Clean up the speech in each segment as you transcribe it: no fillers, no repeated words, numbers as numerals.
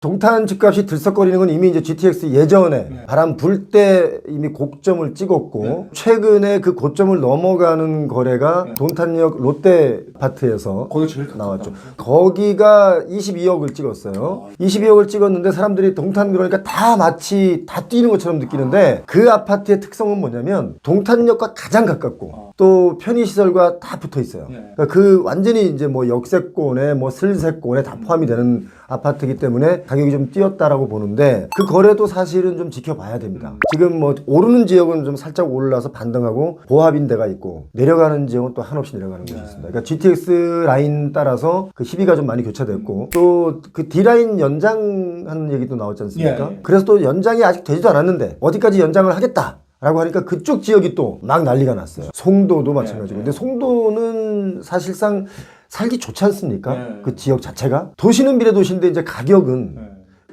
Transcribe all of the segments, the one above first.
동탄 집값이 들썩거리는 건 이미 이제 GTX 예전에 네. 바람 불 때 이미 고점을 찍었고 네. 최근에 그 고점을 넘어가는 거래가 네. 동탄역 롯데 아파트에서 거기 제일 큰 나왔죠. 거기가 22억을 찍었어요. 22억을 찍었는데 사람들이 동탄 그러니까 다 마치 다 뛰는 것처럼 느끼는데 그 아파트의 특성은 뭐냐면 동탄역과 가장 가깝고 또 편의시설과 다 붙어 있어요. 네. 그러니까 그 완전히 이제 뭐 역세권에 뭐 슬세권에 다 포함이 되는 아파트이기 때문에 가격이 좀 뛰었다라고 보는데 그 거래도 사실은 좀 지켜봐야 됩니다. 지금 뭐 오르는 지역은 좀 살짝 올라서 반등하고 보합인 데가 있고 내려가는 지역은 또 한없이 내려가는 곳이 있습니다. 그러니까 GTX 라인 따라서 그 희비가 좀 많이 교차됐고 또 그 D라인 연장하는 얘기도 나왔지 않습니까? 예. 그래서 또 연장이 아직 되지도 않았는데 어디까지 연장을 하겠다 라고 하니까 그쪽 지역이 또 막 난리가 났어요. 송도도 마찬가지고. 근데 송도는 사실상 살기 좋지 않습니까? 네. 그 지역 자체가. 도시는 비례도시인데 이제 가격은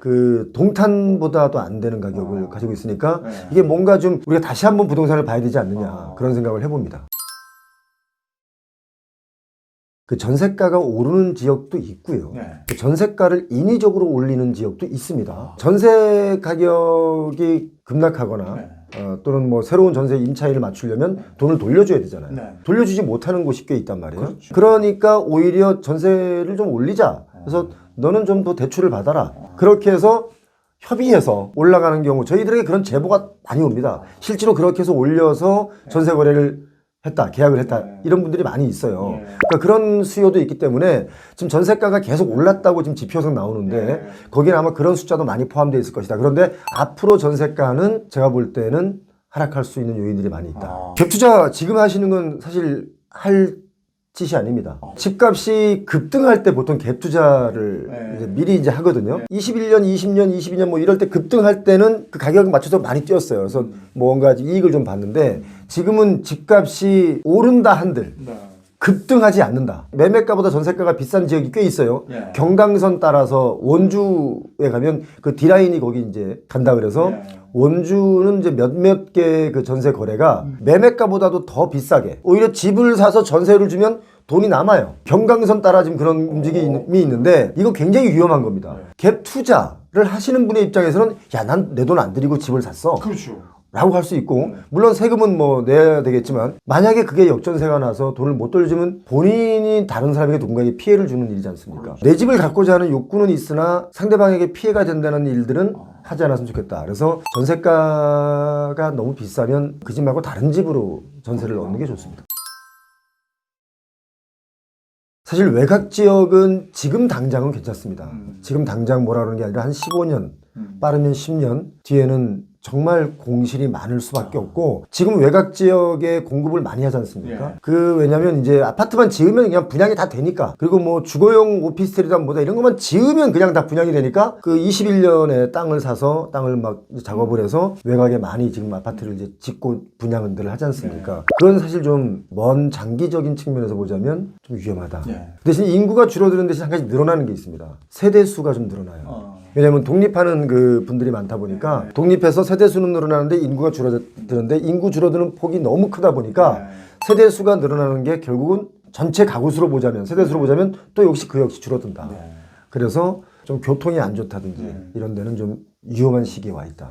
그 동탄보다도 안 되는 가격을 가지고 있으니까 이게 뭔가 좀 우리가 다시 한번 부동산을 봐야 되지 않느냐 그런 생각을 해봅니다. 그 전세가가 오르는 지역도 있고요. 그 전세가를 인위적으로 올리는 지역도 있습니다. 전세 가격이 급락하거나 또는 뭐 새로운 전세 임차인을 맞추려면 돈을 돌려줘야 되잖아요. 돌려주지 못하는 곳이 꽤 있단 말이에요. 그렇죠. 그러니까 오히려 전세를 좀 올리자. 그래서 너는 좀 더 대출을 받아라. 그렇게 해서 협의해서 올라가는 경우 저희들에게 그런 제보가 많이 옵니다. 실제로 그렇게 해서 올려서 전세 거래를 했다, 계약을 했다 이런 분들이 많이 있어요. 그러니까 그런 수요도 있기 때문에 지금 전세가가 계속 올랐다고 지금 지표상 나오는데 거기는 아마 그런 숫자도 많이 포함되어 있을 것이다. 그런데 앞으로 전세가는 제가 볼 때는 하락할 수 있는 요인들이 많이 있다. 갭투자 지금 하시는 건 사실 할 짓이 아닙니다. 집값이 급등할 때 보통 갭투자를 이제 미리 이제 하거든요. 21년, 20년, 22년 뭐 이럴 때 급등할 때는 그 가격에 맞춰서 많이 뛰었어요. 그래서 뭔가 이익을 좀 봤는데 지금은 집값이 오른다 한들 급등하지 않는다. 매매가보다 전세가가 비싼 지역이 꽤 있어요. 경강선 따라서 원주에 가면 그 D라인이 거기 이제 간다 그래서 원주는 이제 몇몇 개 그 전세 거래가 매매가보다도 더 비싸게 오히려 집을 사서 전세를 주면 돈이 남아요. 경강선 따라 지금 그런 움직임이 있는데 이거 굉장히 위험한 겁니다. 갭 투자를 하시는 분의 입장에서는 야, 난 내 돈 안 들이고 집을 샀어. 그렇죠. 라고 할 수 있고 물론 세금은 뭐 내야 되겠지만 만약에 그게 역전세가 나서 돈을 못 돌려주면 본인이 다른 사람에게 누군가에게 피해를 주는 일이지 않습니까? 내 집을 갖고자 하는 욕구는 있으나 상대방에게 피해가 된다는 일들은 하지 않았으면 좋겠다. 그래서 전세가가 너무 비싸면 그 집 말고 다른 집으로 전세를 얻는 게 좋습니다. 사실 외곽 지역은 지금 당장은 괜찮습니다. 지금 당장 뭐라 그러는 게 아니라 한 15년 빠르면 10년 뒤에는 정말 공실이 많을 수밖에 없고 지금 외곽 지역에 공급을 많이 하지 않습니까? 왜냐면 이제 아파트만 지으면 그냥 분양이 다 되니까 그리고 뭐 주거용 오피스텔이다 뭐다 이런 것만 지으면 그냥 다 분양이 되니까 그 21년에 땅을 사서 땅을 막 작업을 해서 외곽에 많이 지금 아파트를 이제 짓고 분양들을 하지 않습니까? 그건 사실 좀 먼 장기적인 측면에서 보자면 좀 위험하다. 대신 인구가 줄어드는 대신 한 가지 늘어나는 게 있습니다. 세대 수가 좀 늘어나요. 왜냐면 독립하는 그 분들이 많다 보니까 독립해서 세대수는 늘어나는데 인구가 줄어드는데 인구 줄어드는 폭이 너무 크다 보니까 세대수가 늘어나는 게 결국은 전체 가구수로 보자면 세대수로 보자면 또 역시 그 역시 줄어든다. 그래서 좀 교통이 안 좋다든지 이런 데는 좀 위험한 시기에 와 있다.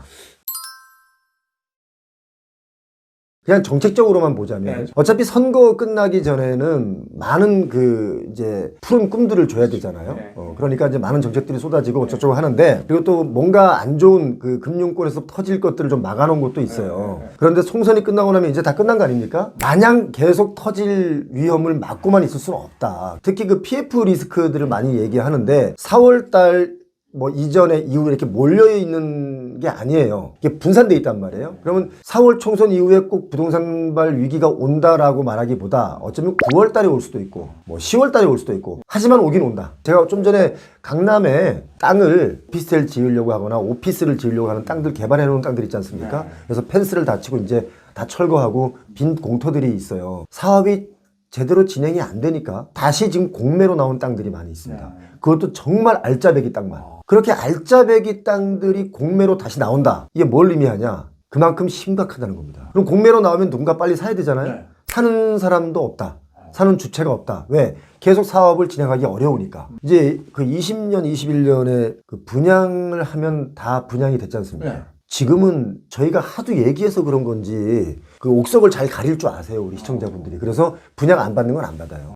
그냥 정책적으로만 보자면 어차피 선거 끝나기 전에는 많은 그 이제 푸른 꿈들을 줘야 되잖아요. 그러니까 이제 많은 정책들이 쏟아지고 어쩌고 하는데 그리고 또 뭔가 안 좋은 그 금융권에서 터질 것들을 좀 막아놓은 것도 있어요. 그런데 총선이 끝나고 나면 이제 다 끝난 거 아닙니까? 마냥 계속 터질 위험을 막고만 있을 수는 없다. 특히 그 PF 리스크들을 많이 얘기하는데 4월달 뭐 이전에 이후에 이렇게 몰려있는 게 아니에요. 이게 분산돼 있단 말이에요. 그러면 4월 총선 이후에 꼭 부동산발 위기가 온다라고 말하기보다 어쩌면 9월 달에 올 수도 있고 뭐 10월 달에 올 수도 있고 하지만 오긴 온다. 제가 좀 전에 강남에 땅을 오피스텔 지으려고 하거나 오피스를 지으려고 하는 땅들 개발해 놓은 땅들 있지 않습니까? 그래서 펜스를 다 치고 이제 다 철거하고 빈 공터들이 있어요. 사업이 제대로 진행이 안 되니까 다시 지금 공매로 나온 땅들이 많이 있습니다. 그것도 정말 알짜배기 땅만. 그렇게 알짜배기 땅들이 공매로 다시 나온다. 이게 뭘 의미하냐? 그만큼 심각하다는 겁니다. 그럼 공매로 나오면 누군가 빨리 사야 되잖아요. 사는 사람도 없다. 사는 주체가 없다. 왜? 계속 사업을 진행하기 어려우니까. 이제 그 20년, 21년에 그 분양을 하면 다 분양이 됐지 않습니까? 네. 지금은 저희가 하도 얘기해서 그런 건지 그 옥석을 잘 가릴 줄 아세요, 우리 시청자분들이. 그래서 분양 안 받는 건 안 받아요.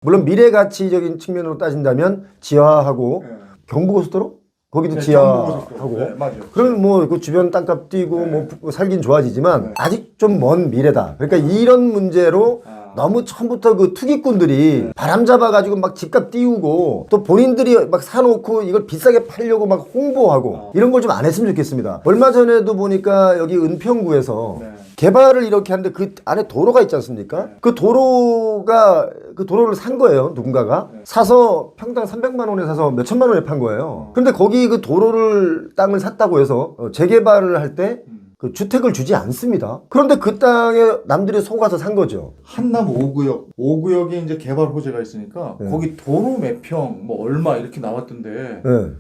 물론 미래 가치적인 측면으로 따진다면 지하하고 네. 경부고속도로 거기도 네, 지하하고 경부고속도로. 네, 맞아요. 그러면 뭐 그 주변 땅값 뛰고 네. 뭐 살긴 좋아지지만 네. 아직 좀 먼 미래다. 그러니까 이런 문제로 너무 처음부터 그 투기꾼들이 바람 잡아가지고 막 집값 띄우고 또 본인들이 막 사놓고 이걸 비싸게 팔려고 막 홍보하고 이런 걸 좀 안 했으면 좋겠습니다. 얼마 전에도 보니까 여기 은평구에서 네. 개발을 이렇게 하는데 그 안에 도로가 있지 않습니까? 그 도로를 산 거예요, 누군가가. 사서 평당 300만 원에 사서 몇 천만 원에 판 거예요. 근데 거기 그 땅을 샀다고 해서 재개발을 할 때 그 주택을 주지 않습니다. 그런데 그 땅에 남들이 속아서 산 거죠. 한남 5구역에 이제 개발 호재가 있으니까 네. 거기 도로 몇 평 뭐 얼마 이렇게 나왔던데 네.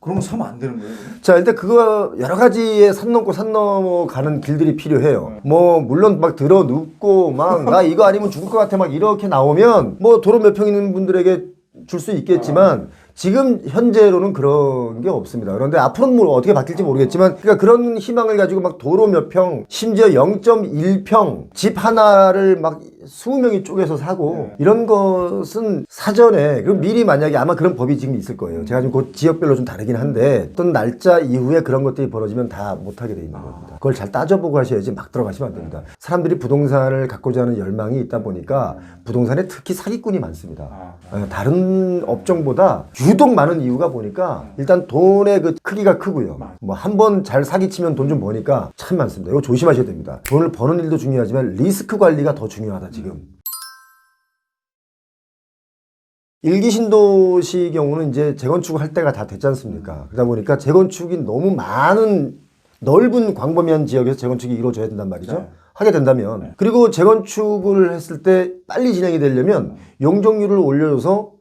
그런 거 사면 안 되는 거예요? 자, 일단 그거 여러 가지의 산 넘고 산 넘어가는 길들이 필요해요. 뭐 물론 막 들어 눕고 막 나 이거 아니면 죽을 것 같아 막 이렇게 나오면 뭐 도로 몇 평 있는 분들에게 줄 수 있겠지만 지금 현재로는 그런 게 없습니다. 그런데 앞으로는 뭐 어떻게 바뀔지 모르겠지만 그러니까 그런 희망을 가지고 막 도로 몇 평 심지어 0.1평 집 하나를 막 20명이 쪼개서 사고 이런 것은 사전에 그럼 미리 만약에 아마 그런 법이 지금 있을 거예요. 제가 지금 그 지역별로 좀 다르긴 한데 어떤 날짜 이후에 그런 것들이 벌어지면 다 못하게 돼 있는 겁니다. 그걸 잘 따져보고 하셔야지 막 들어가시면 안 됩니다. 사람들이 부동산을 갖고자 하는 열망이 있다 보니까 부동산에 특히 사기꾼이 많습니다. 다른 업종보다 유독 많은 이유가 보니까 일단 돈의 그 크기가 크고요. 뭐 한 번 잘 사기치면 돈 좀 버니까 참 많습니다. 이거 조심하셔야 됩니다. 돈을 버는 일도 중요하지만 리스크 관리가 더 중요하다 지금. 일기 신도시 경우는 이제 재건축을 할 때가 다 됐지 않습니까? 그러다 보니까 재건축이 너무 많은 넓은 광범위한 지역에서 재건축이 이루어져야 된단 말이죠. 네. 하게 된다면. 그리고 재건축을 했을 때 빨리 진행이 되려면 용적률을 올려줘서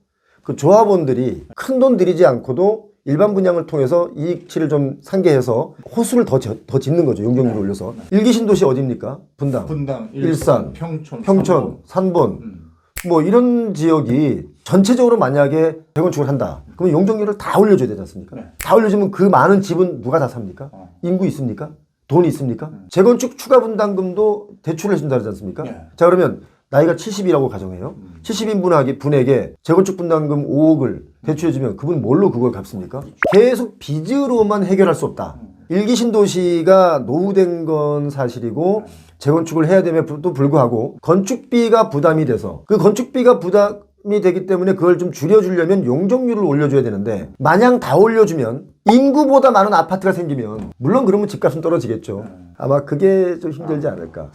그 조합원들이 큰 돈 들이지 않고도 일반 분양을 통해서 이익치를 좀 상계해서 호수를 더 짓는 거죠. 용적률을 올려서. 일기 신도시 어디입니까? 분당, 일산, 평촌, 산본. 뭐 이런 지역이 전체적으로 만약에 재건축을 한다. 그러면 용적률을 다 올려줘야 되지 않습니까? 네. 다 올려주면 그 많은 집은 누가 다 삽니까? 인구 있습니까? 돈이 있습니까? 재건축 추가 분담금도 대출을 해준다 그러지 않습니까? 네. 자, 그러면 나이가 70이라고 가정해요. 70인 분에게 재건축 분담금 5억을 대출해주면 그분 뭘로 그걸 갚습니까? 계속 빚으로만 해결할 수 없다. 일기 신도시가 노후된 건 사실이고 재건축을 해야 됨에도 불구하고 건축비가 부담이 돼서 그 건축비가 부담이 되기 때문에 그걸 좀 줄여주려면 용적률을 올려줘야 되는데 마냥 다 올려주면 인구보다 많은 아파트가 생기면 물론 그러면 집값은 떨어지겠죠. 아마 그게 좀 힘들지 않을까.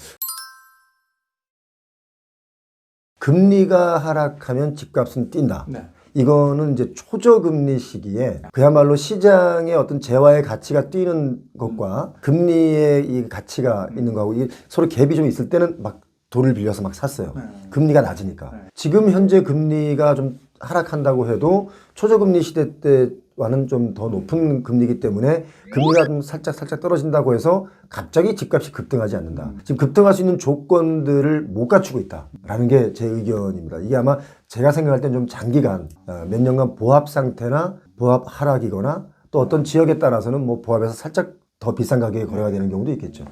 금리가 하락하면 집값은 뛴다. 네. 이거는 이제 초저금리 시기에 그야말로 시장의 어떤 재화의 가치가 뛰는 것과 금리의 이 가치가 있는 거하고 이 서로 갭이 좀 있을 때는 막 돈을 빌려서 막 샀어요. 금리가 낮으니까. 지금 현재 금리가 좀 하락한다고 해도 초저금리 시대 때와는 좀 더 높은 금리이기 때문에 금리가 좀 살짝 떨어진다고 해서 갑자기 집값이 급등하지 않는다. 지금 급등할 수 있는 조건들을 못 갖추고 있다라는 게 제 의견입니다. 이게 아마 제가 생각할 땐 좀 장기간 몇 년간 보합 상태나 보합 하락이거나 또 어떤 지역에 따라서는 뭐 보합에서 살짝 더 비싼 가격에 거래가 되는 경우도 있겠죠.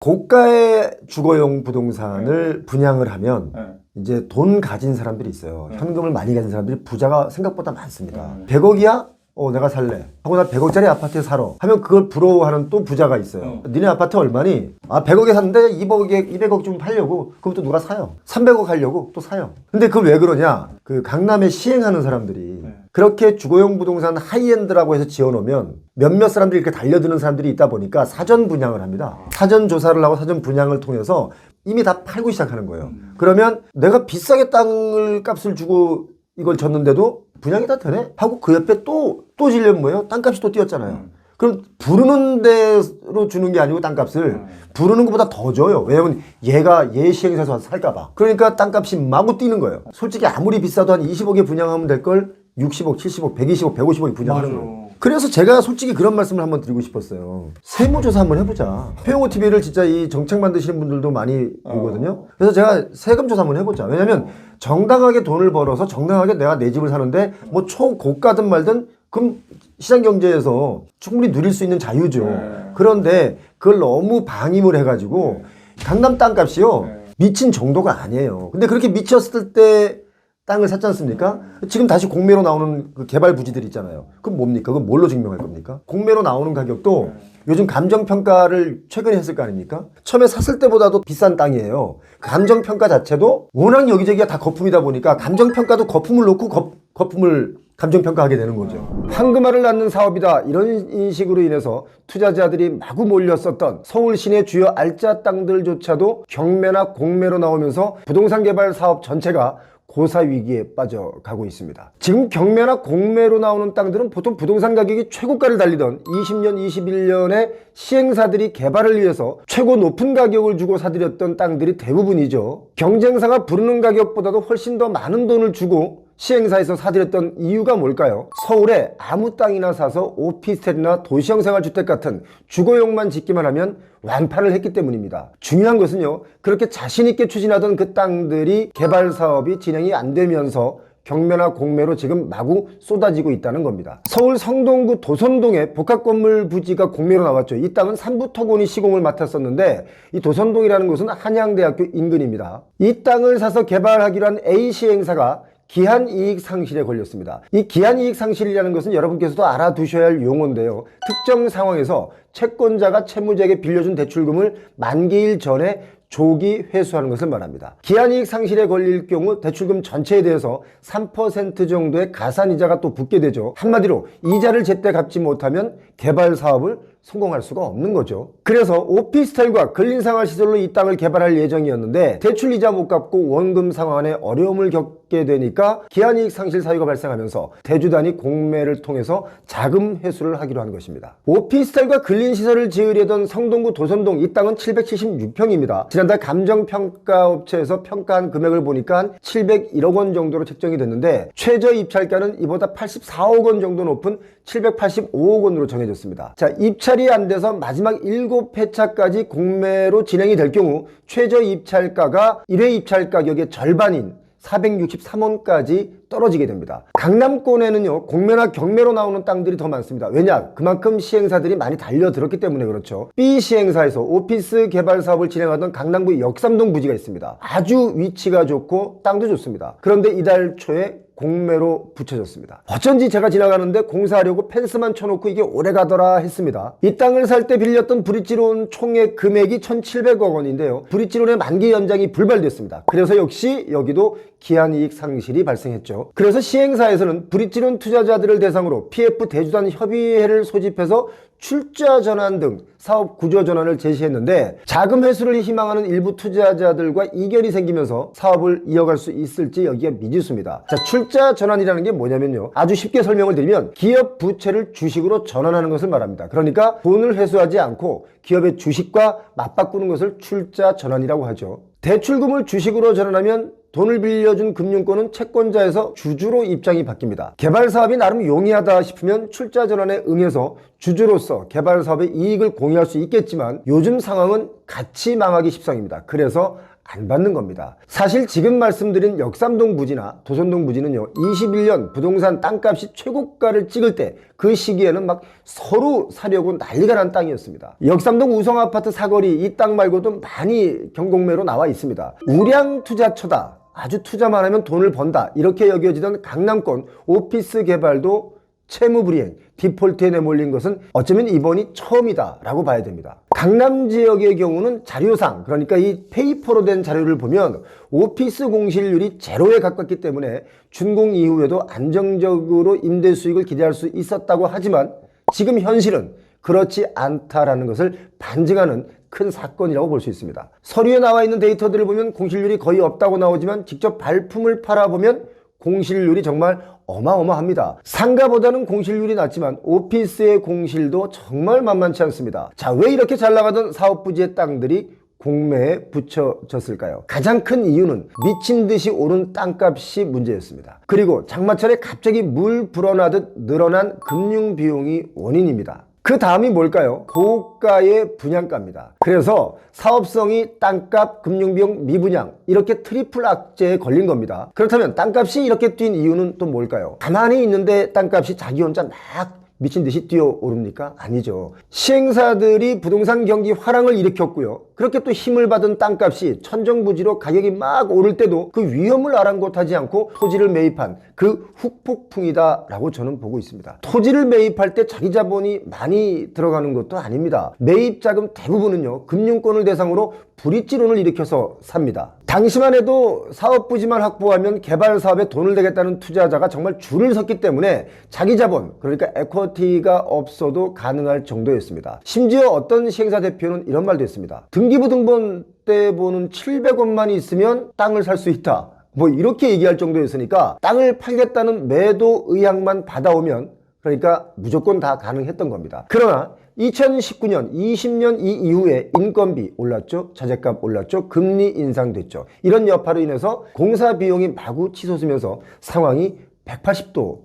고가의 주거용 부동산을 분양을 하면 이제 돈 가진 사람들이 있어요. 현금을 많이 가진 사람들이 부자가 생각보다 많습니다. 100억이야? 내가 살래. 하고 나 100억짜리 아파트에 살아. 하면 그걸 부러워하는 또 부자가 있어요. 니네 아파트 얼마니? 100억에 샀는데 200억 좀 팔려고. 그럼 또 누가 사요? 300억 하려고 또 사요. 근데 그걸 왜 그러냐? 그 강남에 시행하는 사람들이 그렇게 주거용 부동산 하이엔드라고 해서 지어놓으면 몇몇 사람들이 이렇게 달려드는 사람들이 있다 보니까 사전 분양을 합니다. 사전 조사를 하고 사전 분양을 통해서 이미 다 팔고 시작하는 거예요. 그러면 내가 비싸게 땅을 값을 주고 이걸 줬는데도 분양이 다 되네? 하고 그 옆에 또 지려면 뭐예요? 땅값이 또 뛰었잖아요. 그럼 부르는 대로 주는 게 아니고 땅값을 부르는 것보다 더 줘요. 왜냐면 얘 시행사에서 와서 살까봐. 그러니까 땅값이 마구 뛰는 거예요. 솔직히 아무리 비싸도 한 20억에 분양하면 될 걸 60억, 70억, 120억, 150억에 분양하는 거예요. 그래서 제가 솔직히 그런 말씀을 한번 드리고 싶었어요. 세무조사 한번 해보자. 표용OTV를 진짜 이 정책 만드시는 분들도 많이 보거든요. 그래서 제가 세금조사 한번 해보자. 왜냐면 정당하게 돈을 벌어서 정당하게 내가 내 집을 사는데 뭐 초고가든 말든 그럼 시장경제에서 충분히 누릴 수 있는 자유죠. 그런데 그걸 너무 방임을 해가지고 강남 땅값이요. 미친 정도가 아니에요. 근데 그렇게 미쳤을 때 땅을 샀지 않습니까? 지금 다시 공매로 나오는 그 개발 부지들 있잖아요. 그건 뭡니까? 그건 뭘로 증명할 겁니까? 공매로 나오는 가격도 요즘 감정평가를 최근에 했을 거 아닙니까? 처음에 샀을 때보다도 비싼 땅이에요. 감정평가 자체도 워낙 여기저기가 다 거품이다 보니까 감정평가도 거품을 놓고 거품을 감정평가하게 되는 거죠. 황금알을 낳는 사업이다 이런 인식으로 인해서 투자자들이 마구 몰렸었던 서울 시내 주요 알짜 땅들조차도 경매나 공매로 나오면서 부동산 개발 사업 전체가 고사 위기에 빠져가고 있습니다. 지금 경매나 공매로 나오는 땅들은 보통 부동산 가격이 최고가를 달리던 20년, 21년에 시행사들이 개발을 위해서 최고 높은 가격을 주고 사들였던 땅들이 대부분이죠. 경쟁사가 부르는 가격보다도 훨씬 더 많은 돈을 주고 시행사에서 사들였던 이유가 뭘까요? 서울에 아무 땅이나 사서 오피스텔이나 도시형 생활주택 같은 주거용만 짓기만 하면 완파를 했기 때문입니다. 중요한 것은요, 그렇게 자신있게 추진하던 그 땅들이 개발 사업이 진행이 안 되면서 경매나 공매로 지금 마구 쏟아지고 있다는 겁니다. 서울 성동구 도선동에 복합건물 부지가 공매로 나왔죠. 이 땅은 삼부토건이 시공을 맡았었는데 이 도선동이라는 곳은 한양대학교 인근입니다. 이 땅을 사서 개발하기로 한 A 시행사가 기한이익 상실에 걸렸습니다. 이 기한이익 상실이라는 것은 여러분께서도 알아두셔야 할 용어인데요. 특정 상황에서 채권자가 채무자에게 빌려준 대출금을 만기일 전에 조기 회수하는 것을 말합니다. 기한이익 상실에 걸릴 경우 대출금 전체에 대해서 3% 정도의 가산이자가 또 붙게 되죠. 한마디로 이자를 제때 갚지 못하면 개발 사업을 성공할 수가 없는 거죠. 그래서 오피스텔과 근린생활시설로 이 땅을 개발할 예정이었는데 대출 이자 못 갚고 원금 상환에 어려움을 겪게 되니까 기한이익 상실 사유가 발생하면서 대주단이 공매를 통해서 자금 회수를 하기로 한 것입니다. 오피스텔과 근린시설을 지으려던 성동구 도선동 이 땅은 776평입니다. 지난달 감정평가업체에서 평가한 금액을 보니까 한 701억 원 정도로 책정이 됐는데 최저 입찰가는 이보다 84억 원 정도 높은 785억 원으로 정해졌습니다. 자, 입찰이 안 돼서 마지막 7회차까지 공매로 진행이 될 경우 최저 입찰가가 1회 입찰 가격의 절반인 463원까지 떨어지게 됩니다. 강남권에는요, 공매나 경매로 나오는 땅들이 더 많습니다. 왜냐? 그만큼 시행사들이 많이 달려들었기 때문에 그렇죠. B 시행사에서 오피스 개발 사업을 진행하던 강남구 역삼동 부지가 있습니다. 아주 위치가 좋고 땅도 좋습니다. 그런데 이달 초에 공매로 붙여졌습니다. 어쩐지 제가 지나가는데 공사하려고 펜스만 쳐놓고 이게 오래가더라 했습니다. 이 땅을 살 때 빌렸던 브릿지론 총액 금액이 1,700억 원인데요. 브릿지론의 만기 연장이 불발됐습니다. 그래서 역시 여기도 기한이익 상실이 발생했죠. 그래서 시행사에서는 브릿지론 투자자들을 대상으로 PF 대주단 협의회를 소집해서 출자 전환 등 사업 구조 전환을 제시했는데 자금 회수를 희망하는 일부 투자자들과 이견이 생기면서 사업을 이어갈 수 있을지 여기가 미지수입니다. 자, 출자 전환이라는 게 뭐냐면요, 아주 쉽게 설명을 드리면 기업 부채를 주식으로 전환하는 것을 말합니다. 그러니까 돈을 회수하지 않고 기업의 주식과 맞바꾸는 것을 출자 전환이라고 하죠. 대출금을 주식으로 전환하면 돈을 빌려준 금융권은 채권자에서 주주로 입장이 바뀝니다. 개발 사업이 나름 용이하다 싶으면 출자 전환에 응해서 주주로서 개발 사업의 이익을 공유할 수 있겠지만 요즘 상황은 같이 망하기 십상입니다. 그래서 안 받는 겁니다. 사실 지금 말씀드린 역삼동 부지나 도선동 부지는요, 21년 부동산 땅값이 최고가를 찍을 때 그 시기에는 막 서로 사려고 난리가 난 땅이었습니다. 역삼동 우성아파트 사거리 이 땅 말고도 많이 경공매로 나와 있습니다. 우량 투자처다, 아주 투자만 하면 돈을 번다, 이렇게 여겨지던 강남권 오피스 개발도 채무불이행, 디폴트에 내몰린 것은 어쩌면 이번이 처음이다 라고 봐야 됩니다. 강남 지역의 경우는 자료상, 그러니까 이 페이퍼로 된 자료를 보면 오피스 공실률이 제로에 가깝기 때문에 준공 이후에도 안정적으로 임대 수익을 기대할 수 있었다고 하지만 지금 현실은 그렇지 않다라는 것을 반증하는 큰 사건이라고 볼 수 있습니다. 서류에 나와 있는 데이터들을 보면 공실률이 거의 없다고 나오지만 직접 발품을 팔아보면 공실률이 정말 어마어마합니다. 상가보다는 공실률이 낮지만 오피스의 공실도 정말 만만치 않습니다. 자, 왜 이렇게 잘 나가던 사업 부지의 땅들이 공매에 붙여졌을까요? 가장 큰 이유는 미친 듯이 오른 땅값이 문제였습니다. 그리고 장마철에 갑자기 물 불어나듯 늘어난 금융 비용이 원인입니다. 그 다음이 뭘까요? 고가의 분양가입니다. 그래서 사업성이 땅값, 금융비용, 미분양 이렇게 트리플 악재에 걸린 겁니다. 그렇다면 땅값이 이렇게 뛴 이유는 또 뭘까요? 가만히 있는데 땅값이 자기 혼자 막 미친 듯이 뛰어오릅니까? 아니죠. 시행사들이 부동산 경기 화랑을 일으켰고요. 그렇게 또 힘을 받은 땅값이 천정부지로 가격이 막 오를 때도 그 위험을 아랑곳하지 않고 토지를 매입한 그 후폭풍이다라고 저는 보고 있습니다. 토지를 매입할 때 자기 자본이 많이 들어가는 것도 아닙니다. 매입 자금 대부분은요, 금융권을 대상으로 브릿지론을 일으켜서 삽니다. 당시만 해도 사업 부지만 확보하면 개발 사업에 돈을 대겠다는 투자자가 정말 줄을 섰기 때문에 자기 자본, 그러니까 에쿼티가 없어도 가능할 정도였습니다. 심지어 어떤 시행사 대표는 이런 말도 했습니다. 등기부등본 때 보는 700원만 있으면 땅을 살 수 있다. 뭐 이렇게 얘기할 정도였으니까 땅을 팔겠다는 매도 의향만 받아오면 그러니까 무조건 다 가능했던 겁니다. 그러나 2019년, 20년 이 이후에 인건비 올랐죠. 자재값 올랐죠. 금리 인상됐죠. 이런 여파로 인해서 공사 비용이 마구 치솟으면서 상황이 180도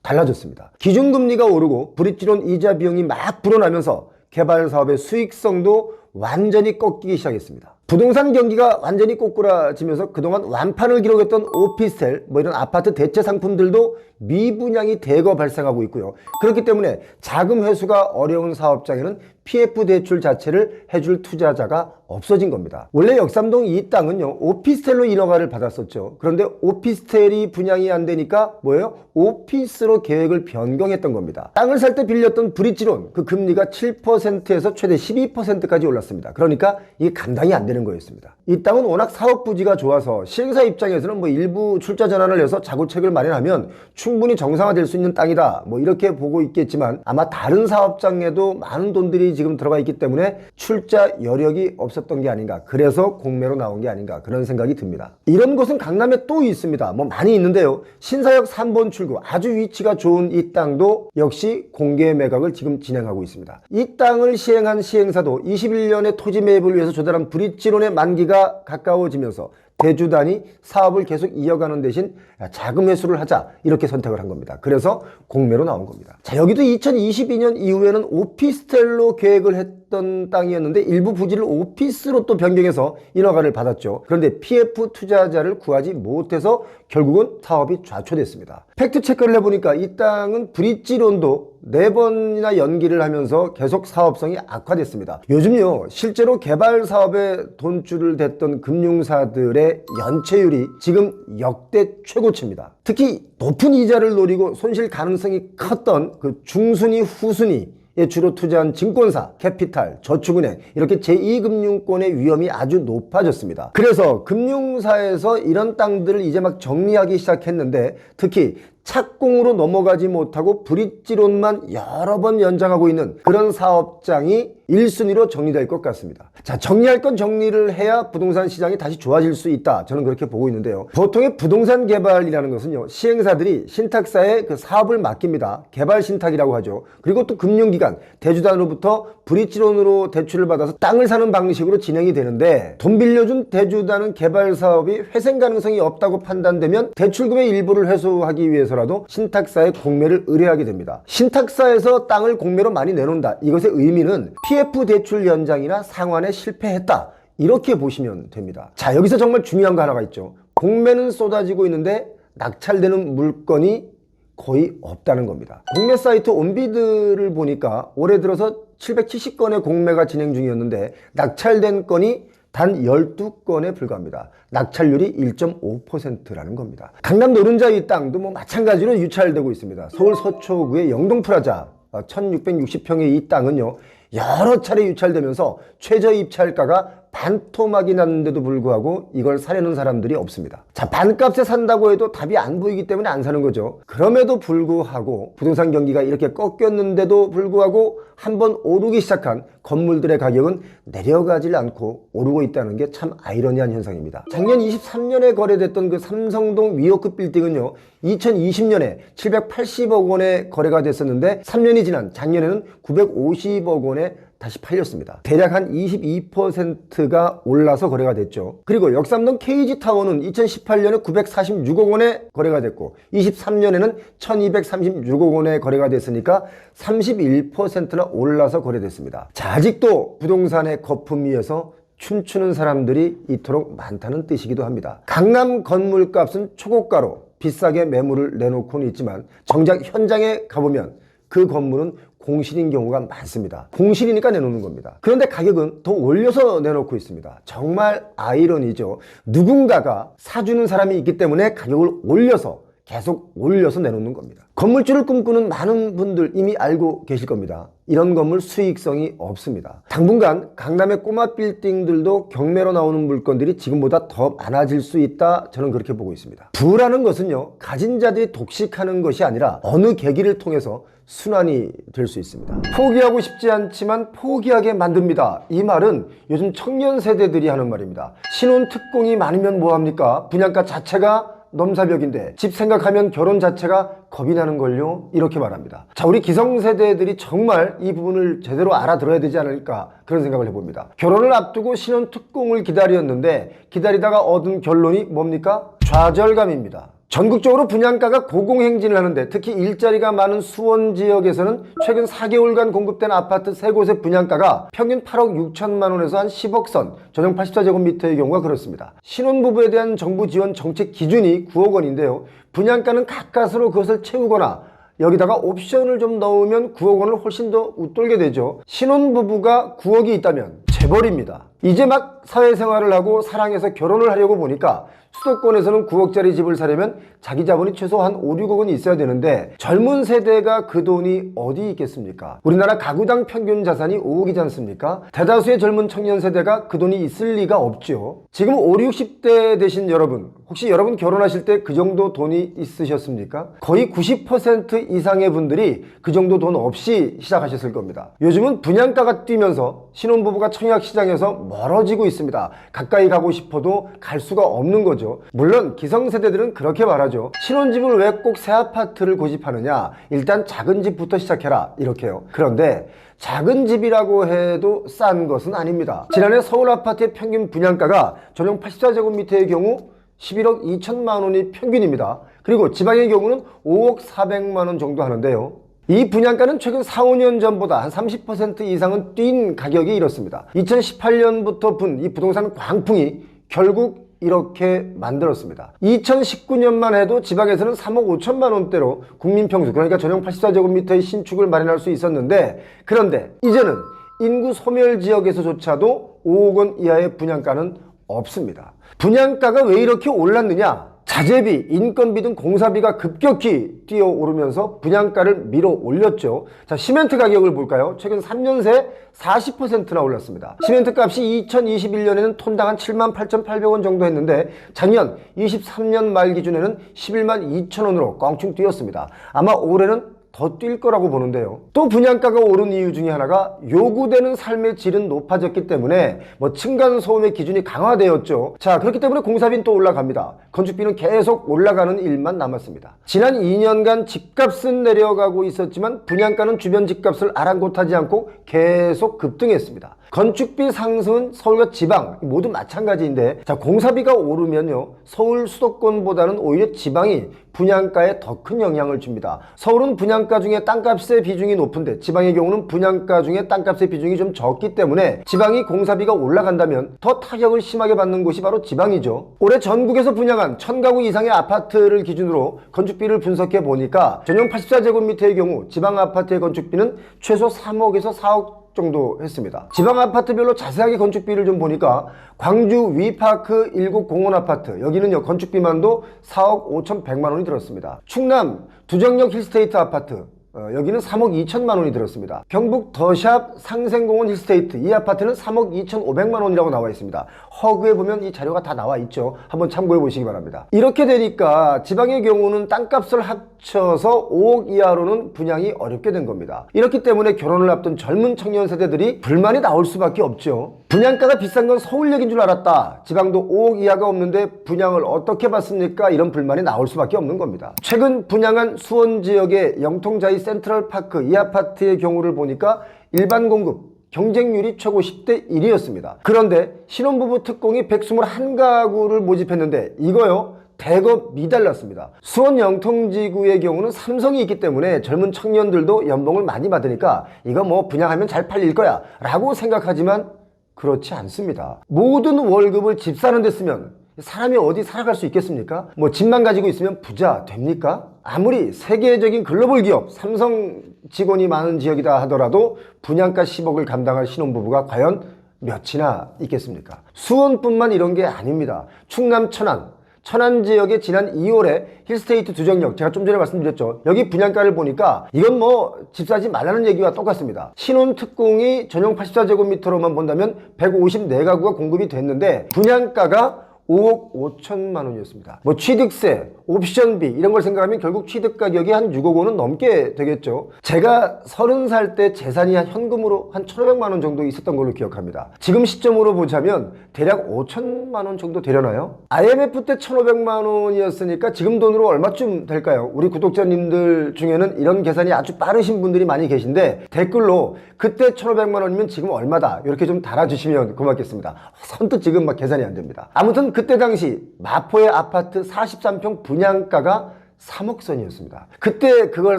달라졌습니다. 기준금리가 오르고 브릿지론 이자 비용이 막 불어나면서 개발 사업의 수익성도 완전히 꺾이기 시작했습니다. 부동산 경기가 완전히 꼬꾸라지면서 그동안 완판을 기록했던 오피스텔, 뭐 이런 아파트 대체 상품들도 미분양이 대거 발생하고 있고요. 그렇기 때문에 자금 회수가 어려운 사업장에는 PF 대출 자체를 해줄 투자자가 없어진 겁니다. 원래 역삼동 이 땅은요, 오피스텔로 인허가를 받았었죠. 그런데 오피스텔이 분양이 안 되니까 뭐예요? 오피스로 계획을 변경했던 겁니다. 땅을 살 때 빌렸던 브릿지론, 그 금리가 7%에서 최대 12%까지 올랐습니다. 그러니까 이게 감당이 안 되는 거였습니다. 이 땅은 워낙 사업 부지가 좋아서 시행사 입장에서는 뭐 일부 출자 전환을 해서 자구책을 마련하면 충분히 정상화될 수 있는 땅이다, 뭐 이렇게 보고 있겠지만 아마 다른 사업장에도 많은 돈들이 지금 들어가 있기 때문에 출자 여력이 없었던 게 아닌가, 그래서 공매로 나온 게 아닌가, 그런 생각이 듭니다. 이런 곳은 강남에 또 있습니다. 뭐 많이 있는데요, 신사역 3번 출구 아주 위치가 좋은 이 땅도 역시 공개 매각을 지금 진행하고 있습니다. 이 땅을 시행한 시행사도 21년에 토지 매입을 위해서 조달한 브릿지론의 만기가 가까워지면서 대주단이 사업을 계속 이어가는 대신 자금 회수를 하자, 이렇게 선택을 한 겁니다. 그래서 공매로 나온 겁니다. 자, 여기도 2022년 이후에는 오피스텔로 계획을 했던 땅이었는데 일부 부지를 오피스로 또 변경해서 인허가를 받았죠. 그런데 PF 투자자를 구하지 못해서 결국은 사업이 좌초됐습니다. 팩트 체크를 해보니까 이 땅은 브릿지론도 4번이나 연기를 하면서 계속 사업성이 악화됐습니다. 요즘요, 실제로 개발 사업에 돈줄을 댔던 금융사들의 연체율이 지금 역대 최고치입니다. 특히 높은 이자를 노리고 손실 가능성이 컸던 그 중순위, 후순위에 주로 투자한 증권사, 캐피탈, 저축은행 이렇게 제2금융권의 위험이 아주 높아졌습니다. 그래서 금융사에서 이런 땅들을 이제 막 정리하기 시작했는데 특히 착공으로 넘어가지 못하고 브릿지론만 여러 번 연장하고 있는 그런 사업장이 1순위로 정리될 것 같습니다. 자, 정리할 건 정리를 해야 부동산 시장이 다시 좋아질 수 있다, 저는 그렇게 보고 있는데요. 보통의 부동산 개발이라는 것은요, 시행사들이 신탁사에 그 사업을 맡깁니다. 개발 신탁이라고 하죠. 그리고 또 금융기관, 대주단으로부터 브릿지론으로 대출을 받아서 땅을 사는 방식으로 진행이 되는데, 돈 빌려준 대주단은 개발 사업이 회생 가능성이 없다고 판단되면 대출금의 일부를 회수하기 위해서라도 신탁사에 공매를 의뢰하게 됩니다. 신탁사에서 땅을 공매로 많이 내놓는다, 이것의 의미는 PF 대출 연장이나 상환에 실패했다, 이렇게 보시면 됩니다. 자, 여기서 정말 중요한 거 하나가 있죠. 공매는 쏟아지고 있는데 낙찰되는 물건이 거의 없다는 겁니다. 공매 사이트 온비드를 보니까 올해 들어서 770건의 공매가 진행 중이었는데 낙찰된 건이 단 12건에 불과합니다. 낙찰률이 1.5%라는 겁니다. 강남 노른자 이 땅도 뭐 마찬가지로 유찰되고 있습니다. 서울 서초구의 영동프라자 1660평의 이 땅은요, 여러 차례 유찰되면서 최저 입찰가가 반토막이 났는데도 불구하고 이걸 사려는 사람들이 없습니다. 자, 반값에 산다고 해도 답이 안 보이기 때문에 안 사는 거죠. 그럼에도 불구하고 부동산 경기가 이렇게 꺾였는데도 불구하고 한번 오르기 시작한 건물들의 가격은 내려가질 않고 오르고 있다는 게 참 아이러니한 현상입니다. 작년 23년에 거래됐던 그 삼성동 위워크 빌딩은요, 2020년에 780억 원에 거래가 됐었는데 3년이 지난 작년에는 950억 원에 다시 팔렸습니다. 대략 한 22%가 올라서 거래가 됐죠. 그리고 역삼동 KG타워는 2018년에 946억 원에 거래가 됐고 23년에는 1236억 원에 거래가 됐으니까 31%나 올라서 거래됐습니다. 자, 아직도 부동산의 거품 위에서 춤추는 사람들이 이토록 많다는 뜻이기도 합니다. 강남 건물값은 초고가로 비싸게 매물을 내놓고는 있지만 정작 현장에 가보면 그 건물은 공실인 경우가 많습니다. 공실이니까 내놓는 겁니다. 그런데 가격은 더 올려서 내놓고 있습니다. 정말 아이러니죠. 누군가가 사주는 사람이 있기 때문에 가격을 올려서 계속 올려서 내놓는 겁니다. 건물주를 꿈꾸는 많은 분들 이미 알고 계실 겁니다. 이런 건물 수익성이 없습니다. 당분간 강남의 꼬마 빌딩들도 경매로 나오는 물건들이 지금보다 더 많아질 수 있다, 저는 그렇게 보고 있습니다. 부라는 것은요, 가진 자들이 독식하는 것이 아니라 어느 계기를 통해서 순환이 될 수 있습니다. 포기하고 싶지 않지만 포기하게 만듭니다. 이 말은 요즘 청년 세대들이 하는 말입니다. 신혼 특공이 많으면 뭐합니까? 분양가 자체가 넘사벽인데 집 생각하면 결혼 자체가 겁이 나는걸요, 이렇게 말합니다. 자, 우리 기성세대들이 정말 이 부분을 제대로 알아들어야 되지 않을까, 그런 생각을 해봅니다. 결혼을 앞두고 신혼 특공을 기다렸는데 기다리다가 얻은 결론이 뭡니까? 좌절감입니다. 전국적으로 분양가가 고공행진을 하는데 특히 일자리가 많은 수원 지역에서는 최근 4개월간 공급된 아파트 3곳의 분양가가 평균 8억 6천만 원에서 한 10억 선, 전용 84제곱미터의 경우가 그렇습니다. 신혼부부에 대한 정부 지원 정책 기준이 9억 원인데요. 분양가는 가까스로 그것을 채우거나 여기다가 옵션을 좀 넣으면 9억 원을 훨씬 더 웃돌게 되죠. 신혼부부가 9억이 있다면 재벌입니다. 이제 막 사회생활을 하고 사랑해서 결혼을 하려고 보니까 수도권에서는 9억짜리 집을 사려면 자기 자본이 최소 한 5, 6억은 있어야 되는데 젊은 세대가 그 돈이 어디 있겠습니까? 우리나라 가구당 평균 자산이 5억이지 않습니까? 대다수의 젊은 청년 세대가 그 돈이 있을 리가 없죠. 지금 5, 60대 되신 여러분, 혹시 여러분 결혼하실 때 그 정도 돈이 있으셨습니까? 거의 90% 이상의 분들이 그 정도 돈 없이 시작하셨을 겁니다. 요즘은 분양가가 뛰면서 신혼부부가 청약시장에서 멀어지고 있습니다. 가까이 가고 싶어도 갈 수가 없는 거죠. 물론 기성세대들은 그렇게 말하죠. 신혼집을 왜 꼭 새 아파트를 고집하느냐, 일단 작은 집부터 시작해라, 이렇게요. 그런데 작은 집이라고 해도 싼 것은 아닙니다. 지난해 서울 아파트의 평균 분양가가 전용 84제곱미터의 경우 11억 2천만 원이 평균입니다. 그리고 지방의 경우는 5억 4백만 원 정도 하는데요. 이 분양가는 최근 4, 5년 전보다 한 30% 이상은 뛴 가격이 이렇습니다. 2018년부터 분 이 부동산 광풍이 결국 이렇게 만들었습니다. 2019년만 해도 지방에서는 3억 5천만 원대로 국민평수, 그러니까 전용 84제곱미터의 신축을 마련할 수 있었는데, 그런데 이제는 인구 소멸 지역에서조차도 5억 원 이하의 분양가는 없습니다. 분양가가 왜 이렇게 올랐느냐? 자재비, 인건비 등 공사비가 급격히 뛰어오르면서 분양가를 밀어 올렸죠. 자, 시멘트 가격을 볼까요? 최근 3년 새 40%나 올랐습니다. 시멘트 값이 2021년에는 톤당 한 78,800원 정도 했는데 작년 23년 말 기준에는 11만 2천 원으로 껑충 뛰었습니다. 아마 올해는 더 뛸 거라고 보는데요. 또 분양가가 오른 이유 중에 하나가 요구되는 삶의 질은 높아졌기 때문에 층간소음의 기준이 강화되었죠. 자, 그렇기 때문에 공사비는 또 올라갑니다. 건축비는 계속 올라가는 일만 남았습니다. 지난 2년간 집값은 내려가고 있었지만 분양가는 주변 집값을 아랑곳하지 않고 계속 급등했습니다. 건축비 상승은 서울과 지방 모두 마찬가지인데, 자, 공사비가 오르면요, 서울 수도권보다는 오히려 지방이 분양가에 더 큰 영향을 줍니다. 서울은 분양가 중에 땅값의 비중이 높은데 지방의 경우는 분양가 중에 땅값의 비중이 좀 적기 때문에 지방이 공사비가 올라간다면 더 타격을 심하게 받는 곳이 바로 지방이죠. 올해 전국에서 분양한 1000가구 이상의 아파트를 기준으로 건축비를 분석해 보니까 전용 84제곱미터의 경우 지방 아파트의 건축비는 최소 3억에서 4억 정도 했습니다. 지방 아파트별로 자세하게 건축비를 좀 보니까 광주 위파크 1구 공원 아파트, 여기는요 건축비만도 4억 5,100만 원이 들었습니다. 충남 두정역 힐스테이트 아파트, 여기는 3억 2천만 원이 들었습니다. 경북 더샵 상생공원 힐스테이트, 이 아파트는 3억 2,500만 원이라고 나와 있습니다. 허그에 보면 이 자료가 다 나와 있죠. 한번 참고해 보시기 바랍니다. 이렇게 되니까 지방의 경우는 땅값을 합쳐서 5억 이하로는 분양이 어렵게 된 겁니다. 이렇기 때문에 결혼을 앞둔 젊은 청년 세대들이 불만이 나올 수밖에 없죠. 분양가가 비싼 건 서울역인 줄 알았다, 지방도 5억 이하가 없는데 분양을 어떻게 받습니까? 이런 불만이 나올 수밖에 없는 겁니다. 최근 분양한 수원 지역의 영통자이 센트럴파크 이 아파트의 경우를 보니까 일반 공급 경쟁률이 최고 10대 1위였습니다. 그런데 신혼부부 특공이 121가구를 모집했는데 이거요 대거 미달랐습니다. 수원 영통지구의 경우는 삼성이 있기 때문에 젊은 청년들도 연봉을 많이 받으니까 이거 뭐 분양하면 잘 팔릴 거야 라고 생각하지만 그렇지 않습니다. 모든 월급을 집 사는 데 쓰면 사람이 어디 살아갈 수 있겠습니까? 뭐 집만 가지고 있으면 부자 됩니까? 아무리 세계적인 글로벌 기업 삼성 직원이 많은 지역이다 하더라도 분양가 10억을 감당할 신혼부부가 과연 몇이나 있겠습니까? 수원뿐만 이런 게 아닙니다. 충남 천안 지역에 지난 2월에 힐스테이트 두정역 제가 좀 전에 말씀드렸죠. 여기 분양가를 보니까 이건 뭐 집 사지 말라는 얘기와 똑같습니다. 신혼특공이 전용 84제곱미터로만 본다면 154가구가 공급이 됐는데 분양가가 5억 5천만 원이었습니다. 뭐 취득세, 옵션비 이런 걸 생각하면 결국 취득 가격이 한 6억 원은 넘게 되겠죠. 제가 30살 때 재산이 현금으로 한 1,500만 원 정도 있었던 걸로 기억합니다. 지금 시점으로 보자면 대략 5천만 원 정도 되려나요? IMF 때 1,500만 원이었으니까 지금 돈으로 얼마쯤 될까요? 우리 구독자님들 중에는 이런 계산이 아주 빠르신 분들이 많이 계신데 댓글로 그때 1,500만 원이면 지금 얼마다 이렇게 좀 달아주시면 고맙겠습니다. 선뜻 지금 막 계산이 안 됩니다. 아무튼 그때 당시 마포의 아파트 43평 분양가가 3억 선이었습니다. 그때 그걸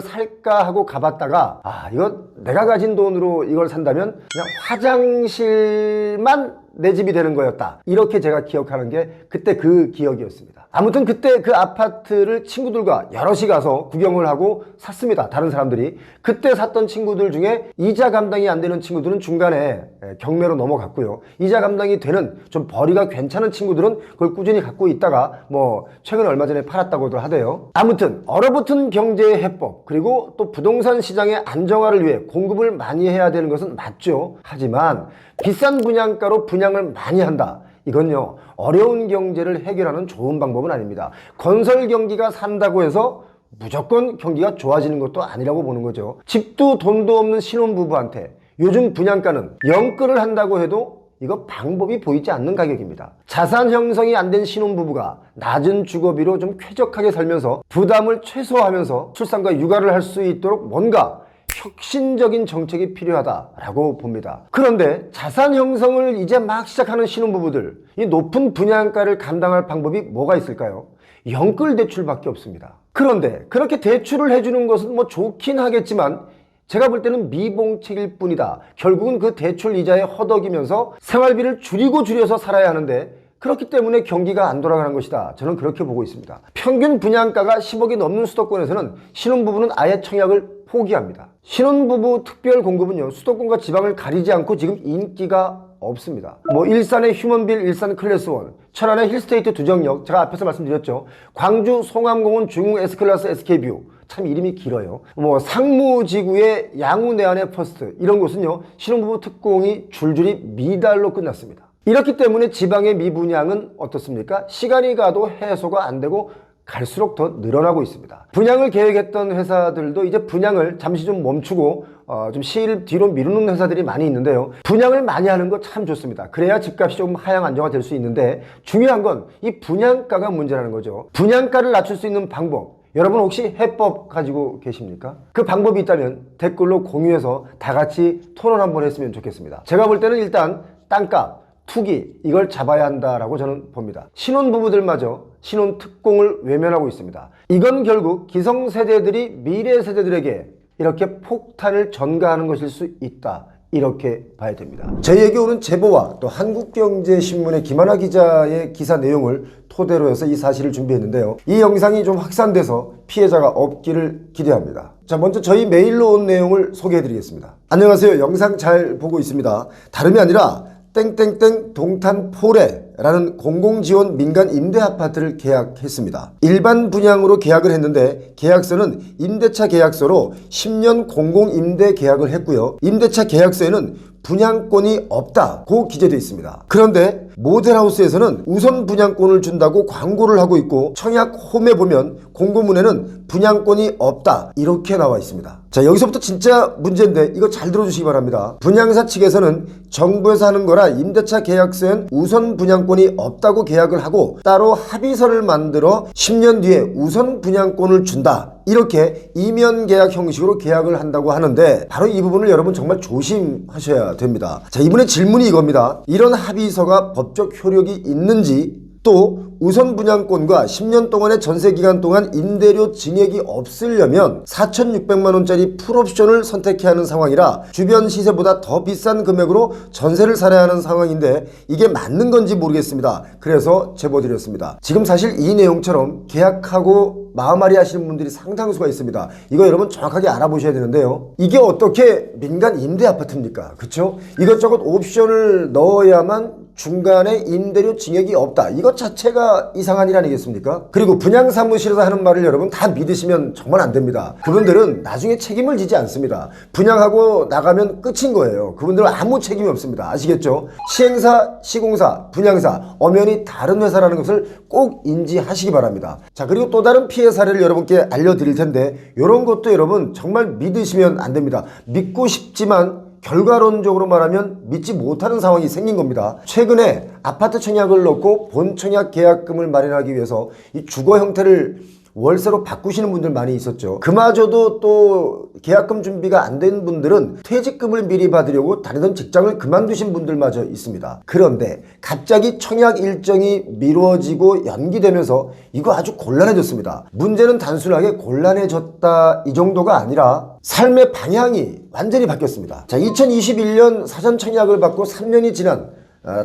살까 하고 가봤다가 이거 내가 가진 돈으로 이걸 산다면 그냥 화장실만 내 집이 되는 거였다. 이렇게 제가 기억하는 게 그때 그 기억이었습니다. 아무튼 그때 그 아파트를 친구들과 여럿이 가서 구경을 하고 샀습니다. 다른 사람들이. 그때 샀던 친구들 중에 이자 감당이 안 되는 친구들은 중간에 경매로 넘어갔고요. 이자 감당이 되는 좀 벌이가 괜찮은 친구들은 그걸 꾸준히 갖고 있다가 뭐 최근에 얼마 전에 팔았다고들 하대요. 아무튼 얼어붙은 경제의 해법 그리고 또 부동산 시장의 안정화를 위해 공급을 많이 해야 되는 것은 맞죠. 하지만 비싼 분양가로 분양을 많이 한다. 이건요 어려운 경제를 해결하는 좋은 방법은 아닙니다. 건설 경기가 산다고 해서 무조건 경기가 좋아지는 것도 아니라고 보는 거죠. 집도 돈도 없는 신혼부부한테 요즘 분양가는 영끌을 한다고 해도 이거 방법이 보이지 않는 가격입니다. 자산 형성이 안 된 신혼부부가 낮은 주거비로 좀 쾌적하게 살면서 부담을 최소화하면서 출산과 육아를 할 수 있도록 뭔가 혁신적인 정책이 필요하다라고 봅니다. 그런데 자산 형성을 이제 막 시작하는 신혼부부들, 이 높은 분양가를 감당할 방법이 뭐가 있을까요? 영끌 대출밖에 없습니다. 그런데 그렇게 대출을 해주는 것은 뭐 좋긴 하겠지만 제가 볼 때는 미봉책일 뿐이다. 결국은 그 대출 이자에 허덕이면서 생활비를 줄여서 살아야 하는데 그렇기 때문에 경기가 안 돌아가는 것이다. 저는 그렇게 보고 있습니다. 평균 분양가가 10억이 넘는 수도권에서는 신혼부부는 아예 청약을 포기합니다. 신혼부부 특별 공급은요 수도권과 지방을 가리지 않고 지금 인기가 없습니다. 뭐 일산의 휴먼빌 일산 클래스1, 천안의 힐스테이트 두정역 제가 앞에서 말씀드렸죠. 광주 송암공원 중흥 S클래스 SK뷰 참 이름이 길어요. 뭐 상무지구의 양우내안의 퍼스트 이런 곳은요 신혼부부 특공이 줄줄이 미달로 끝났습니다. 이렇기 때문에 지방의 미분양은 어떻습니까? 시간이 가도 해소가 안 되고 갈수록 더 늘어나고 있습니다. 분양을 계획했던 회사들도 이제 분양을 잠시 좀 멈추고 좀 시일 뒤로 미루는 회사들이 많이 있는데요. 분양을 많이 하는 거 참 좋습니다. 그래야 집값이 조금 하향 안정화 될 수 있는데 중요한 건 이 분양가가 문제라는 거죠. 분양가를 낮출 수 있는 방법 여러분 혹시 해법 가지고 계십니까? 그 방법이 있다면 댓글로 공유해서 다 같이 토론 한번 했으면 좋겠습니다. 제가 볼 때는 일단 땅값 투기 이걸 잡아야 한다라고 저는 봅니다. 신혼부부들마저 신혼특공을 외면하고 있습니다. 이건 결국 기성세대들이 미래세대들에게 이렇게 폭탄을 전가하는 것일 수 있다. 이렇게 봐야 됩니다. 저희에게 오는 제보와 또 한국경제신문의 김하나 기자의 기사 내용을 토대로 해서 이 사실을 준비했는데요. 이 영상이 좀 확산돼서 피해자가 없기를 기대합니다. 자, 먼저 저희 메일로 온 내용을 소개해드리겠습니다. 안녕하세요. 영상 잘 보고 있습니다. 다름이 아니라 땡땡땡 동탄포레라는 공공지원 민간 임대아파트를 계약했습니다. 일반 분양으로 계약을 했는데 계약서는 임대차 계약서로 10년 공공임대 계약을 했고요. 임대차 계약서에는 분양권이 없다고 기재되어 있습니다. 그런데 모델하우스에서는 우선 분양권을 준다고 광고를 하고 있고 청약 홈에 보면 공고문에는 분양권이 없다 이렇게 나와 있습니다. 자, 여기서부터 진짜 문제인데 이거 잘 들어주시기 바랍니다. 분양사 측에서는 정부에서 하는 거라 임대차 계약서엔 우선 분양권이 없다고 계약을 하고 따로 합의서를 만들어 10년 뒤에 우선 분양권을 준다 이렇게 이면 계약 형식으로 계약을 한다고 하는데 바로 이 부분을 여러분 정말 조심하셔야 됩니다. 자, 이분의 질문이 이겁니다. 이런 합의서가 법적 효력이 있는지, 또 우선 분양권과 10년 동안의 전세 기간 동안 임대료 증액이 없으려면 4,600만 원짜리 풀옵션을 선택해야 하는 상황이라 주변 시세보다 더 비싼 금액으로 전세를 살아야 하는 상황인데 이게 맞는 건지 모르겠습니다. 그래서 제보드렸습니다. 지금 사실 이 내용처럼 계약하고 마음앓이 하시는 분들이 상당수가 있습니다. 이거 여러분 정확하게 알아보셔야 되는데요. 이게 어떻게 민간 임대 아파트입니까? 그쵸? 이것저것 옵션을 넣어야만 중간에 임대료 증액이 없다. 이것 자체가 이상한 일 아니겠습니까? 그리고 분양사무실에서 하는 말을 여러분 다 믿으시면 정말 안 됩니다. 그분들은 나중에 책임을 지지 않습니다. 분양하고 나가면 끝인 거예요. 그분들은 아무 책임이 없습니다. 아시겠죠? 시행사, 시공사, 분양사 엄연히 다른 회사라는 것을 꼭 인지하시기 바랍니다. 자, 그리고 또 다른 피해 사례를 여러분께 알려드릴 텐데 이런 것도 여러분 정말 믿으시면 안 됩니다. 믿고 싶지만 결과론적으로 말하면 믿지 못하는 상황이 생긴 겁니다. 최근에 아파트 청약을 넣고 본 청약 계약금을 마련하기 위해서 이 주거 형태를 월세로 바꾸시는 분들 많이 있었죠. 그마저도 또 계약금 준비가 안 된 분들은 퇴직금을 미리 받으려고 다니던 직장을 그만두신 분들마저 있습니다. 그런데 갑자기 청약 일정이 미뤄지고 연기되면서 이거 아주 곤란해졌습니다. 문제는 단순하게 곤란해졌다 이 정도가 아니라 삶의 방향이 완전히 바뀌었습니다. 자, 2021년 사전 청약을 받고 3년이 지난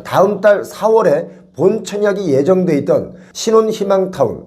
다음 달 4월에 본 청약이 예정돼 있던 신혼희망타운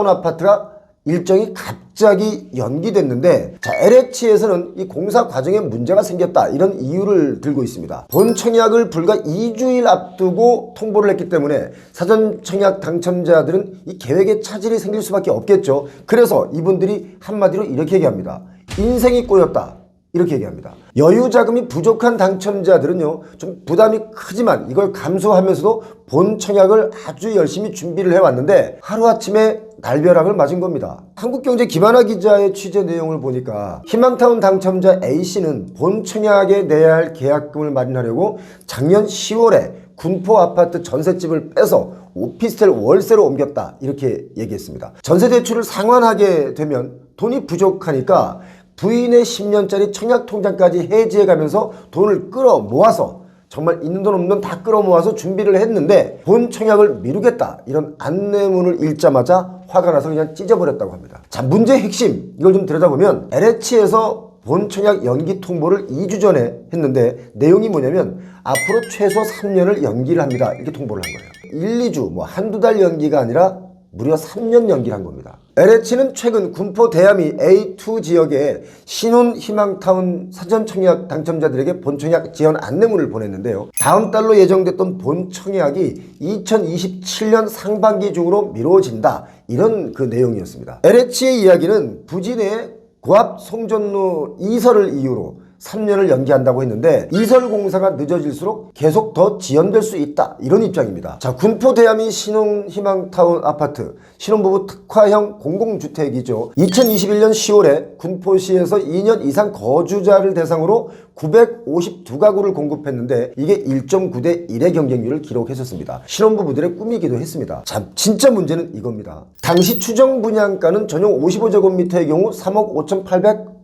아파트가 일정이 갑자기 연기됐는데, 자, LH에서는 이 공사 과정에 문제가 생겼다 이런 이유를 들고 있습니다. 본 청약을 불과 2주일 앞두고 통보를 했기 때문에 사전 청약 당첨자들은 이 계획에 차질이 생길 수밖에 없겠죠. 그래서 이분들이 한마디로 이렇게 얘기합니다. 인생이 꼬였다. 이렇게 얘기합니다. 여유 자금이 부족한 당첨자들은요, 좀 부담이 크지만 이걸 감수하면서도 본 청약을 아주 열심히 준비를 해왔는데 하루아침에 날벼락을 맞은 겁니다. 한국경제 김하나 기자의 취재 내용을 보니까 희망타운 당첨자 A씨는 본 청약에 내야 할 계약금을 마련하려고 작년 10월에 군포 아파트 전셋집을 빼서 오피스텔 월세로 옮겼다 이렇게 얘기했습니다. 전세 대출을 상환하게 되면 돈이 부족하니까 부인의 10년짜리 청약 통장까지 해지해가면서 돈을 끌어 모아서 정말 있는 돈 없는 돈 다 끌어 모아서 준비를 했는데 본 청약을 미루겠다 이런 안내문을 읽자마자 화가 나서 그냥 찢어버렸다고 합니다. 자, 문제의 핵심 이걸 좀 들여다보면 LH에서 본 청약 연기 통보를 2주 전에 했는데 내용이 뭐냐면 앞으로 최소 3년을 연기를 합니다 이렇게 통보를 한 거예요. 1, 2주 한두 달 연기가 아니라 무려 3년 연기를 한 겁니다. LH는 최근 군포 대야미 A2 지역에 신혼희망타운 사전청약 당첨자들에게 본청약 지원 안내문을 보냈는데요. 다음 달로 예정됐던 본청약이 2027년 상반기 중으로 미뤄진다 이런 그 내용이었습니다. LH의 이야기는 부지 내에 고압 송전로 이설을 이유로 3년을 연기한다고 했는데 이설 공사가 늦어질수록 계속 더 지연될 수 있다 이런 입장입니다. 자, 군포 대야미 신혼희망타운 아파트 신혼부부 특화형 공공주택이죠. 2021년 10월에 군포시에서 2년 이상 거주자를 대상으로 952가구를 공급했는데 이게 1.9대 1의 경쟁률을 기록했었습니다. 신혼부부들의 꿈이기도 했습니다. 자, 진짜 문제는 이겁니다. 당시 추정 분양가는 전용 55제곱미터의 경우 3억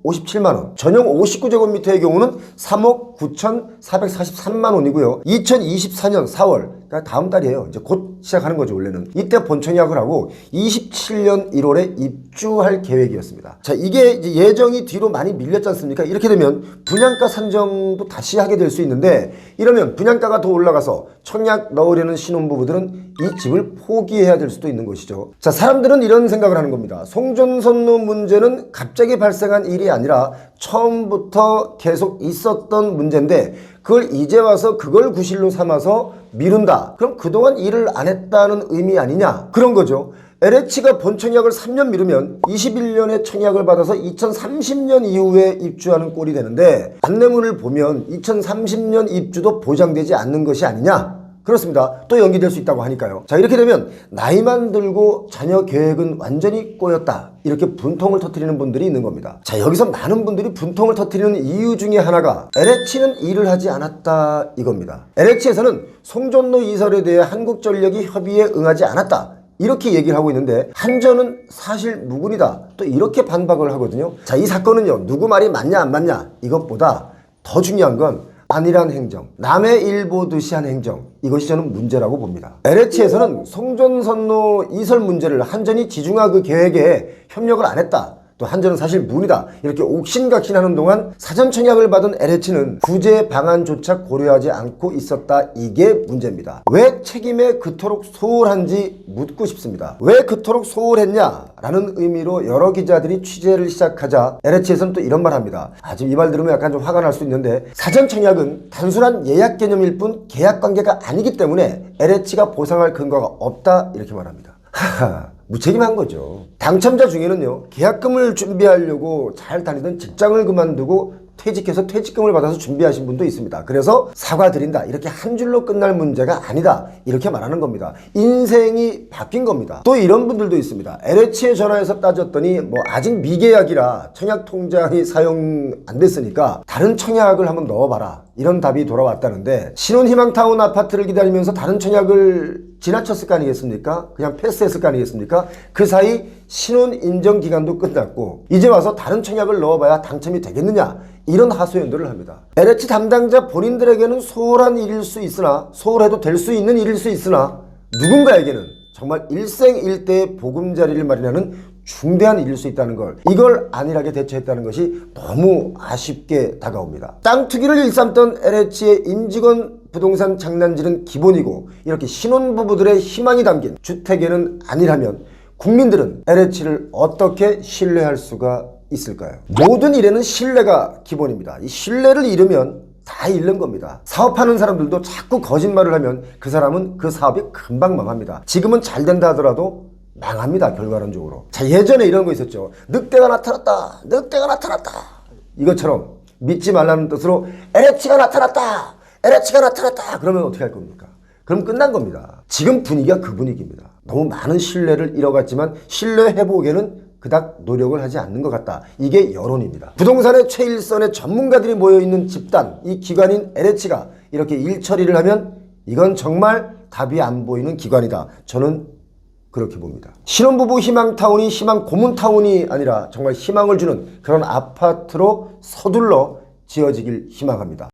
5,857만원, 전용 59제곱미터의 경우는 3억 9,443만원이고요. 2024년 4월, 그러니까 다음 달이에요. 이제 곧 시작하는 거죠, 원래는. 이때 본청약을 하고 27년 1월에 입주할 계획이었습니다. 자, 이게 이제 예정이 뒤로 많이 밀렸지 않습니까? 이렇게 되면 분양가 산정도 다시 하게 될 수 있는데 이러면 분양가가 더 올라가서 청약 넣으려는 신혼부부들은 이 집을 포기해야 될 수도 있는 것이죠. 자, 사람들은 이런 생각을 하는 겁니다. 송전선로 문제는 갑자기 발생한 일이 아니라 처음부터 계속 있었던 문제인데 그걸 이제 와서 그걸 구실로 삼아서 미룬다. 그럼 그동안 일을 안 했다는 의미 아니냐? 그런 거죠. LH가 본청약을 3년 미루면 21년에 청약을 받아서 2030년 이후에 입주하는 꼴이 되는데 안내문을 보면 2030년 입주도 보장되지 않는 것이 아니냐? 그렇습니다. 또 연기될 수 있다고 하니까요. 자, 이렇게 되면 나이만 들고 자녀 계획은 완전히 꼬였다, 이렇게 분통을 터뜨리는 분들이 있는 겁니다. 자, 여기서 많은 분들이 분통을 터뜨리는 이유 중에 하나가 LH는 일을 하지 않았다 이겁니다. LH에서는 송전로 이설에 대해 한국전력이 협의에 응하지 않았다, 이렇게 얘기를 하고 있는데 한전은 사실 무근이다, 또 이렇게 반박을 하거든요. 자, 이 사건은요, 누구 말이 맞냐 안 맞냐 이것보다 더 중요한 건 안일한 행정, 남의 일 보듯이 한 행정, 이것이 저는 문제라고 봅니다. LH에서는 송전선로 이설 문제를 한전이 지중화 그 계획에 협력을 안 했다, 또 한전은 사실 무근이다, 이렇게 옥신각신하는 동안 사전 청약을 받은 LH는 구제 방안조차 고려하지 않고 있었다, 이게 문제입니다. 왜 책임에 그토록 소홀한지 묻고 싶습니다. 왜 그토록 소홀했냐라는 의미로 여러 기자들이 취재를 시작하자 LH에서는 또 이런 말 합니다. 지금 이 말 들으면 약간 좀 화가 날 수 있는데, 사전 청약은 단순한 예약 개념일 뿐 계약 관계가 아니기 때문에 LH가 보상할 근거가 없다, 이렇게 말합니다. 하하, 무책임한 거죠. 당첨자 중에는요, 계약금을 준비하려고 잘 다니던 직장을 그만두고 퇴직해서 퇴직금을 받아서 준비하신 분도 있습니다. 그래서 사과드린다, 이렇게 한 줄로 끝날 문제가 아니다, 이렇게 말하는 겁니다. 인생이 바뀐 겁니다. 또 이런 분들도 있습니다. LH에 전화해서 따졌더니 아직 미계약이라 청약 통장이 사용 안 됐으니까 다른 청약을 한번 넣어봐라, 이런 답이 돌아왔다는데, 신혼희망타운 아파트를 기다리면서 다른 청약을 지나쳤을 거 아니겠습니까? 그냥 패스했을 거 아니겠습니까? 그 사이 신혼 인정 기간도 끝났고 이제 와서 다른 청약을 넣어봐야 당첨이 되겠느냐, 이런 하소연들을 합니다. LH 담당자 본인들에게는 소홀한 일일 수 있으나, 소홀해도 될 수 있는 일일 수 있으나, 누군가에게는 정말 일생일대의 보금자리를 마련하는 중대한 일일 수 있다는 걸, 이걸 안일하게 대처했다는 것이 너무 아쉽게 다가옵니다. 땅 투기를 일삼던 LH의 임직원 부동산 장난질은 기본이고, 이렇게 신혼부부들의 희망이 담긴 주택에는 안일하면 국민들은 LH를 어떻게 신뢰할 수가 있을까요? 모든 일에는 신뢰가 기본입니다. 이 신뢰를 잃으면 다 잃는 겁니다. 사업하는 사람들도 자꾸 거짓말을 하면 그 사람은 그 사업이 금방 망합니다. 지금은 잘 된다 하더라도 망합니다, 결과론적으로. 자, 예전에 이런 거 있었죠. 늑대가 나타났다, 늑대가 나타났다, 이것처럼 믿지 말라는 뜻으로 LH가 나타났다, LH가 나타났다, 그러면 어떻게 할 겁니까? 그럼 끝난 겁니다. 지금 분위기가 그 분위기입니다. 너무 많은 신뢰를 잃어갔지만 신뢰 회복에는 그닥 노력을 하지 않는 것 같다, 이게 여론입니다. 부동산의 최일선의 전문가들이 모여있는 집단, 이 기관인 LH가 이렇게 일 처리를 하면 이건 정말 답이 안 보이는 기관이다, 저는 그렇게 봅니다. 신혼부부 희망타운이 희망 고문타운이 아니라 정말 희망을 주는 그런 아파트로 서둘러 지어지길 희망합니다.